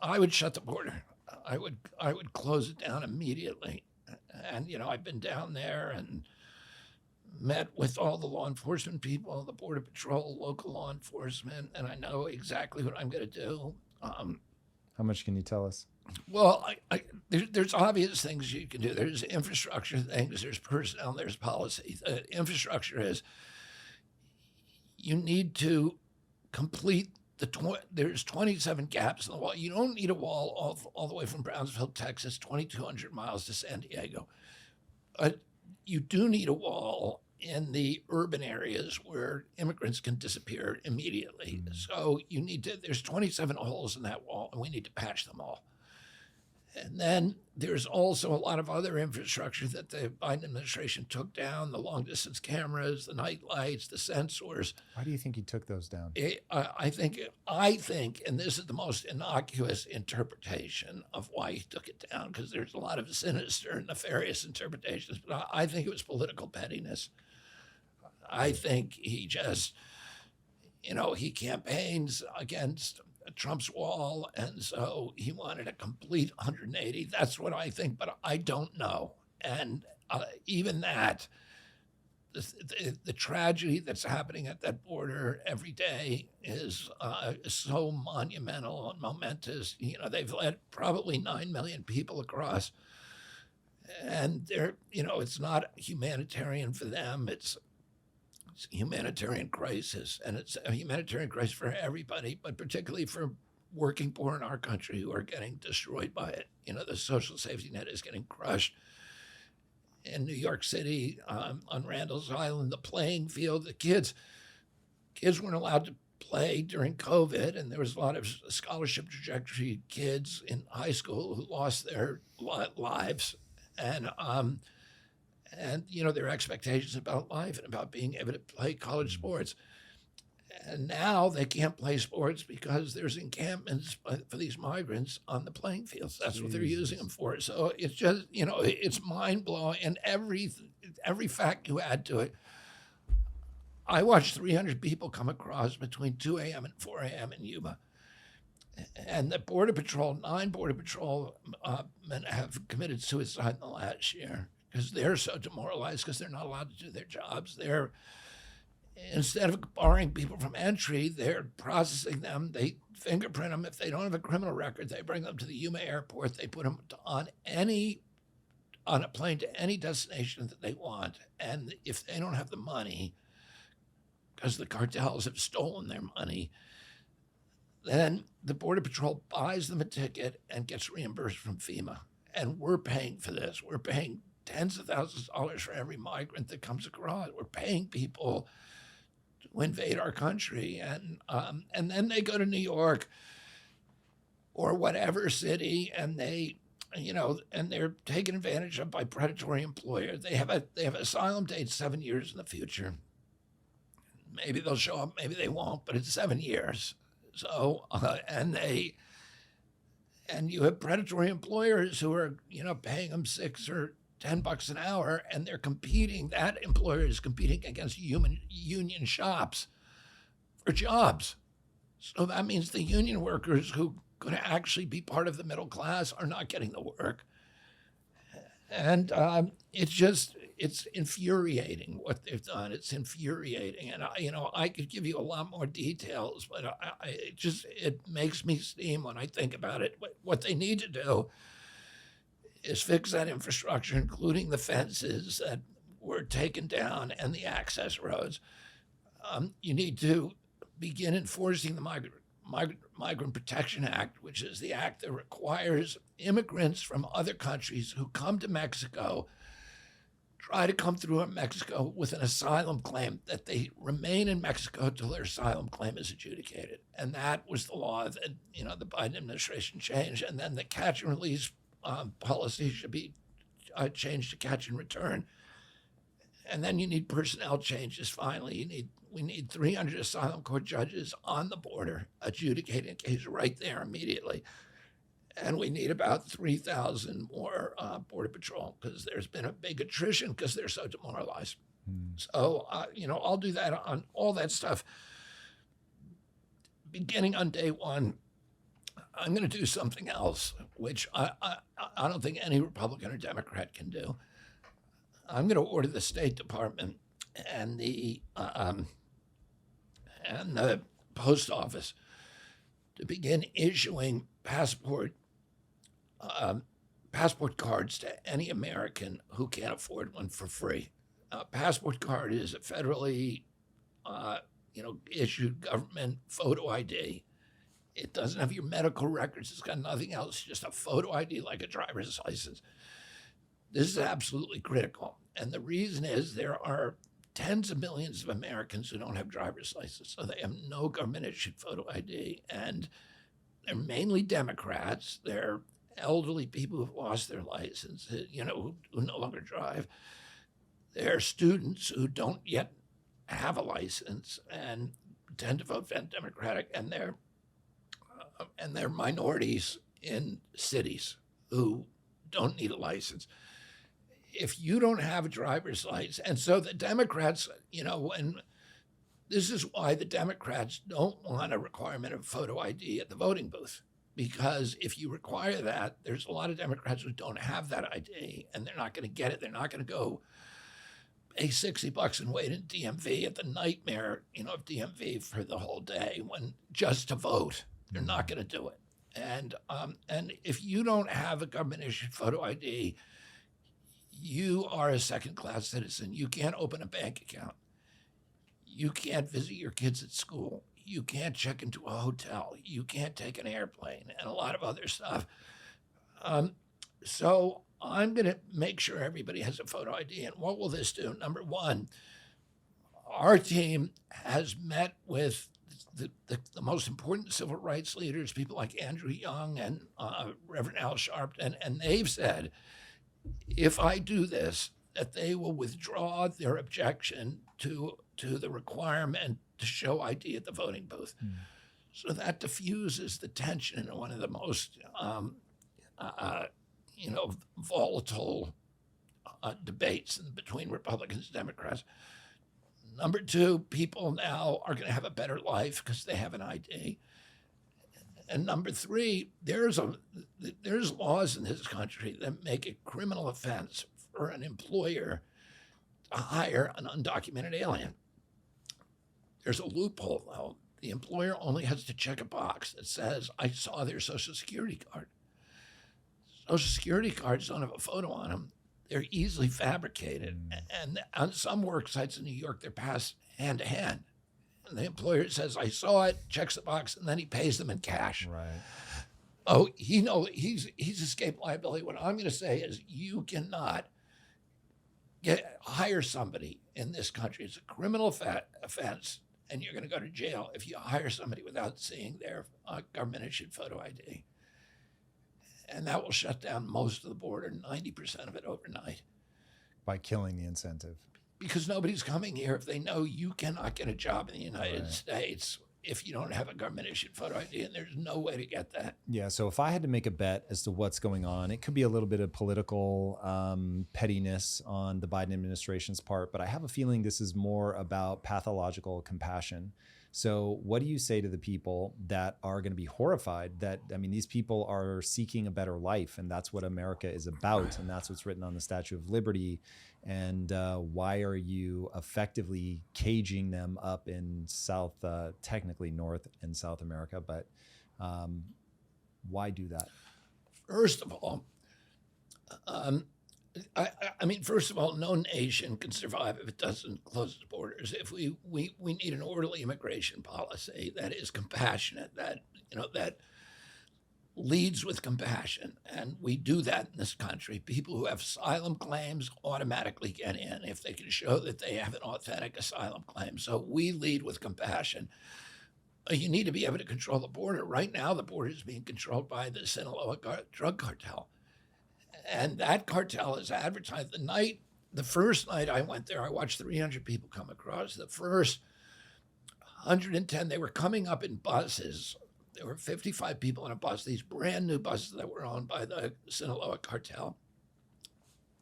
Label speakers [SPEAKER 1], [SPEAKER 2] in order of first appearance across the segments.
[SPEAKER 1] I would shut the border. I would close it down immediately. And I've been down there and met with all the law enforcement people, the border patrol, local law enforcement, and I know exactly what I'm going to do. Um,
[SPEAKER 2] How much can you tell us?
[SPEAKER 1] well, there's obvious things you can do. There's infrastructure things. There's personnel. There's policy. The infrastructure is you need to complete there's 27 gaps in the wall. You don't need a wall all the way from Brownsville, Texas, 2,200 miles to San Diego. You do need a wall in the urban areas where immigrants can disappear immediately. So there's 27 holes in that wall, and we need to patch them all. And then there's also a lot of other infrastructure that the Biden administration took down: the long distance cameras, the night lights, the sensors.
[SPEAKER 2] Why do you think he took those down?
[SPEAKER 1] I think, and this is the most innocuous interpretation of why he took it down, because there's a lot of sinister and nefarious interpretations, but I think it was political pettiness. I think he just, he campaigns against Trump's wall, and so he wanted a complete 180. That's what I think, but I don't know. And even that, the tragedy that's happening at that border every day is so monumental and momentous. They've let probably 9 million people across, and it's not humanitarian for them. It's a humanitarian crisis, and it's a humanitarian crisis for everybody, but particularly for working poor in our country who are getting destroyed by it. The social safety net is getting crushed. In New York City, on Randall's Island, the playing field, the kids weren't allowed to play during COVID, and there was a lot of scholarship trajectory kids in high school who lost their lives, and their expectations about life and about being able to play college sports. And now they can't play sports because there's encampments for these migrants on the playing fields. That's what they're using them for. So it's just, it's mind blowing. And every fact you add to it, I watched 300 people come across between 2 a.m. and 4 a.m. in Yuma. And the Border Patrol, 9 Border Patrol men have committed suicide in the last year because they're so demoralized because they're not allowed to do their jobs. Instead of barring people from entry, they're processing them. They fingerprint them. If they don't have a criminal record, they bring them to the Yuma airport. They put them on a plane to any destination that they want. And if they don't have the money, because the cartels have stolen their money, then the Border Patrol buys them a ticket and gets reimbursed from FEMA. And we're paying for this. We're paying tens of thousands of dollars for every migrant that comes across. We're paying people to invade our country. And then they go to New York or whatever city, and and they're taken advantage of by predatory employers. They have asylum dates 7 years in the future. Maybe they'll show up, maybe they won't, but it's 7 years. So, and you have predatory employers who are, paying them $6 or $10 an hour, and they're competing. That employer is competing against union shops for jobs. So that means the union workers who could actually be part of the middle class are not getting the work. And it's infuriating what they've done. It's infuriating. And, I could give you a lot more details, but it makes me steam when I think about it. What they need to do is fix that infrastructure, including the fences that were taken down and the access roads. You need to begin enforcing the Migrant Protection Act, which is the act that requires immigrants from other countries who come to Mexico, try to come through in Mexico with an asylum claim, that they remain in Mexico till their asylum claim is adjudicated. And that was the law that, the Biden administration changed. And then the catch and release policy should be changed to catch and return. And then you need personnel changes. Finally, we need 300 asylum court judges on the border adjudicating a case right there immediately. And we need about 3,000 more Border Patrol, because there's been a big attrition because they're so demoralized. So, I'll do that on all that stuff. Beginning on day one, I'm going to do something else, which I don't think any Republican or Democrat can do. I'm going to order the State Department and the Post Office to begin issuing passport cards to any American who can't afford one for free. A passport card is a federally, issued government photo ID. It doesn't have your medical records. It's got nothing else. Just a photo ID like a driver's license. This is absolutely critical. And the reason is there are tens of millions of Americans who don't have driver's licenses, so they have no government-issued photo ID. And they're mainly Democrats. They're elderly people who've lost their license, who no longer drive. They're students who don't yet have a license and tend to vote Democratic, and they're minorities in cities who don't need a license. If you don't have a driver's license, and so the Democrats, and this is why the Democrats don't want a requirement of photo ID at the voting booth, because if you require that, there's a lot of Democrats who don't have that ID, and they're not going to get it. They're not going to go pay $60 and wait in DMV at the nightmare, of DMV for the whole day just to vote. They're not going to do it. And if you don't have a government-issued photo ID, you are a second-class citizen. You can't open a bank account. You can't visit your kids at school. You can't check into a hotel. You can't take an airplane and a lot of other stuff. So I'm going to make sure everybody has a photo ID. And what will this do? Number one, our team has met with the most important civil rights leaders, people like Andrew Young and Reverend Al Sharpton, and they've said, if I do this, that they will withdraw their objection to the requirement to show ID at the voting booth. So that diffuses the tension in one of the most, volatile debates between Republicans and Democrats. Number two, people now are going to have a better life because they have an ID. And number three, there's laws in this country that make it criminal offense for an employer to hire an undocumented alien. There's a loophole, though. The employer only has to check a box that says, I saw their Social Security card. Social Security cards don't have a photo on them. They're easily fabricated. And on some work sites in New York, they're passed hand to hand. And the employer says, I saw it, checks the box, and then he pays them in cash.
[SPEAKER 2] Right.
[SPEAKER 1] Oh, he's escaped liability. What I'm going to say is you cannot hire somebody in this country. It's a criminal offense, and you're going to go to jail if you hire somebody without seeing their government-issued photo ID. And that will shut down most of the border, 90% of it overnight.
[SPEAKER 2] By killing the incentive.
[SPEAKER 1] Because nobody's coming here if they know you cannot get a job in the United States if you don't have a government-issued photo ID, and there's no way to get that.
[SPEAKER 2] Yeah, so if I had to make a bet as to what's going on, it could be a little bit of political pettiness on the Biden administration's part, but I have a feeling this is more about pathological compassion. So what do you say to the people that are going to be horrified that, these people are seeking a better life, and that's what America is about, and that's what's written on the Statue of Liberty, and why are you effectively caging them up in South, technically North and South America, but why do that?
[SPEAKER 1] First of all, first of all, no nation can survive if it doesn't close its borders. If we need an orderly immigration policy that is compassionate, that leads with compassion, and we do that in this country. People who have asylum claims automatically get in if they can show that they have an authentic asylum claim. So we lead with compassion. You need to be able to control the border. Right now, the border is being controlled by the Sinaloa drug cartel. And that cartel is advertised. The first night I went there, I watched 300 people come across. The first 110, they were coming up in buses. There were 55 people in a bus, these brand new buses that were owned by the Sinaloa cartel.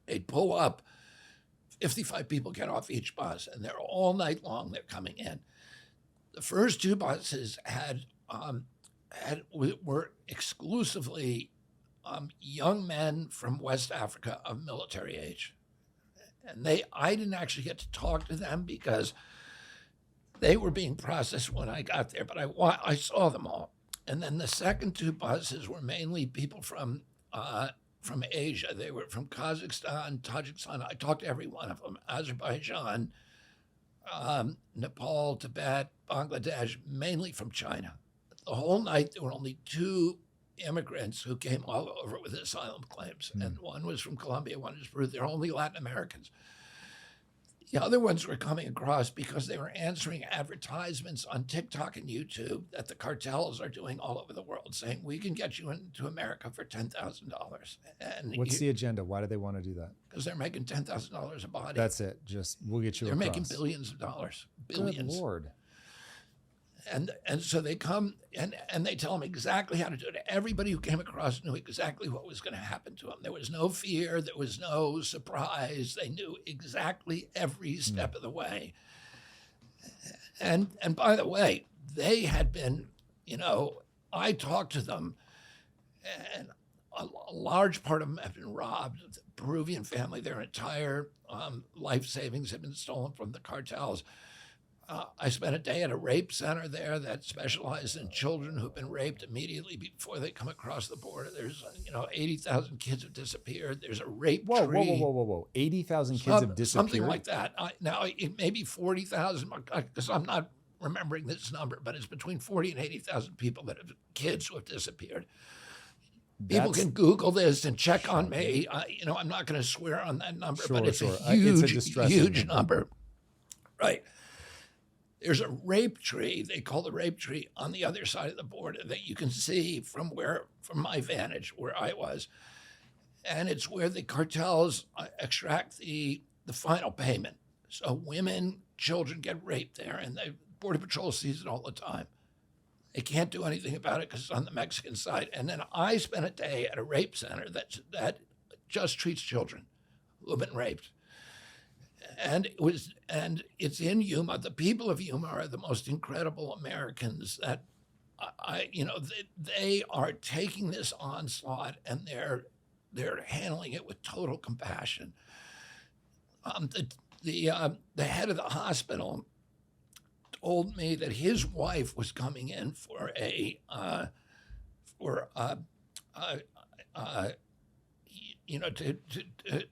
[SPEAKER 1] They'd pull up, 55 people get off each bus, and they're all night long, they're coming in. The first two buses had were exclusively young men from West Africa of military age. And I didn't actually get to talk to them because they were being processed when I got there, but I saw them all. And then the second two buses were mainly people from Asia. They were from Kazakhstan, Tajikistan. I talked to every one of them. Azerbaijan, Nepal, Tibet, Bangladesh, mainly from China. The whole night there were only two immigrants who came all over with asylum claims, and one was from Colombia, one was Peru. They're only Latin Americans. The other ones were coming across because they were answering advertisements on TikTok and YouTube that the cartels are doing all over the world, saying we can get you into America for $10,000. And
[SPEAKER 2] What's the agenda? Why do they want to do that?
[SPEAKER 1] because they're making $10,000 a body.
[SPEAKER 2] That's it. Just we'll get you.
[SPEAKER 1] They're
[SPEAKER 2] across.
[SPEAKER 1] making billions of dollars,
[SPEAKER 2] Good
[SPEAKER 1] billions.
[SPEAKER 2] Lord.
[SPEAKER 1] And so they come and they tell them exactly how to do it. Everybody who came across knew exactly what was going to happen to them. There was no fear. There was no surprise. They knew exactly every step of the way. And by the way, they had been, I talked to them, and a large part of them have been robbed. The Peruvian family, their entire life savings have been stolen from the cartels. I spent a day at a rape center there that specialized in children who've been raped immediately before they come across the border. There's, 80,000 kids have disappeared. There's a rape tree.
[SPEAKER 2] Whoa. 80,000 kids have disappeared?
[SPEAKER 1] Something like that. Now, it may be 40,000, because I'm not remembering this number, but it's between 40 and 80,000 people kids who have disappeared. People can Google this and check on me. I'm not going to swear on that number, but it's a huge number. Right. There's a rape tree, they call the rape tree, on the other side of the border that you can see from my vantage, where I was. And it's where the cartels extract the final payment. So women, children get raped there, and the Border Patrol sees it all the time. They can't do anything about it because it's on the Mexican side. And then I spent a day at a rape center that just treats children who have been raped. And it's in Yuma. The people of Yuma are the most incredible Americans that they are taking this onslaught, and they're handling it with total compassion. The head of the hospital told me that his wife was coming in for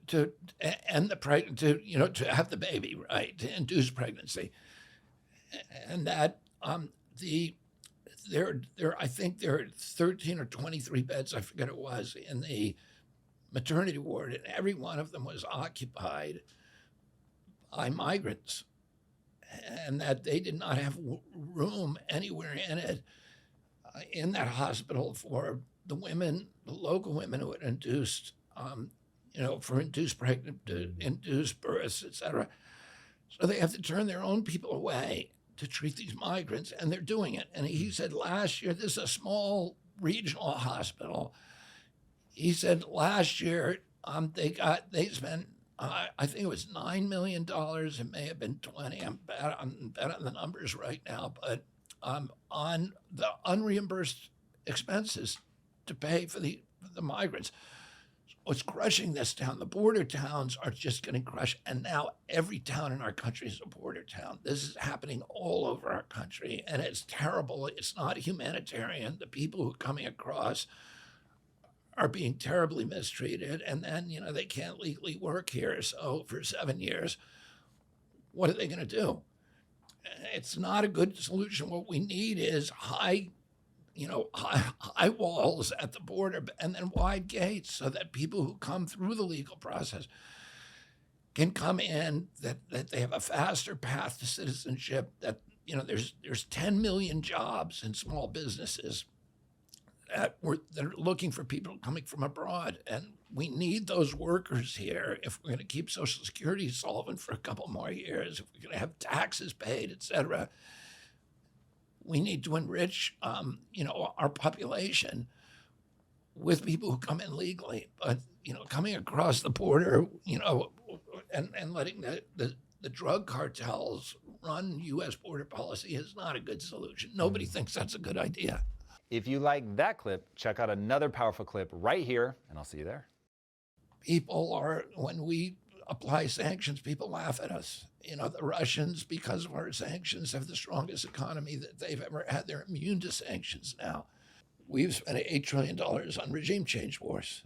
[SPEAKER 1] to end the pregnancy, to have the baby, right, to induce pregnancy, and that I think there are 13 or 23 beds, I forget it was, in the maternity ward, and every one of them was occupied by migrants, and that they did not have room anywhere in it, in that hospital, for the local women who had induced for induced births, et cetera. So they have to turn their own people away to treat these migrants, and they're doing it. And he said last year, this is a small regional hospital. He said last year they spent, I think it was $9 million. It may have been 20. I'm bad on the numbers right now, but on the unreimbursed expenses to pay for the migrants. What's crushing this town? The border towns are just getting crushed. And now every town in our country is a border town. This is happening all over our country, and it's terrible. It's not humanitarian. The people who are coming across are being terribly mistreated, and then, they can't legally work here. So for 7 years, what are they going to do? It's not a good solution. What we need is high walls at the border, and then wide gates, so that people who come through the legal process can come in, that they have a faster path to citizenship, that, there's 10 million jobs in small businesses that are looking for people coming from abroad. And we need those workers here if we're going to keep Social Security solvent for a couple more years, if we're going to have taxes paid, et cetera. We need to enrich, our population with people who come in legally. But, coming across the border, and letting the drug cartels run U.S. border policy is not a good solution. Nobody thinks that's a good idea.
[SPEAKER 2] If you like that clip, check out another powerful clip right here, and I'll see you there.
[SPEAKER 1] When we apply sanctions, people laugh at us. You know, the Russians, because of our sanctions, have the strongest economy that they've ever had. They're immune to sanctions now. We've spent $8 trillion on regime change wars.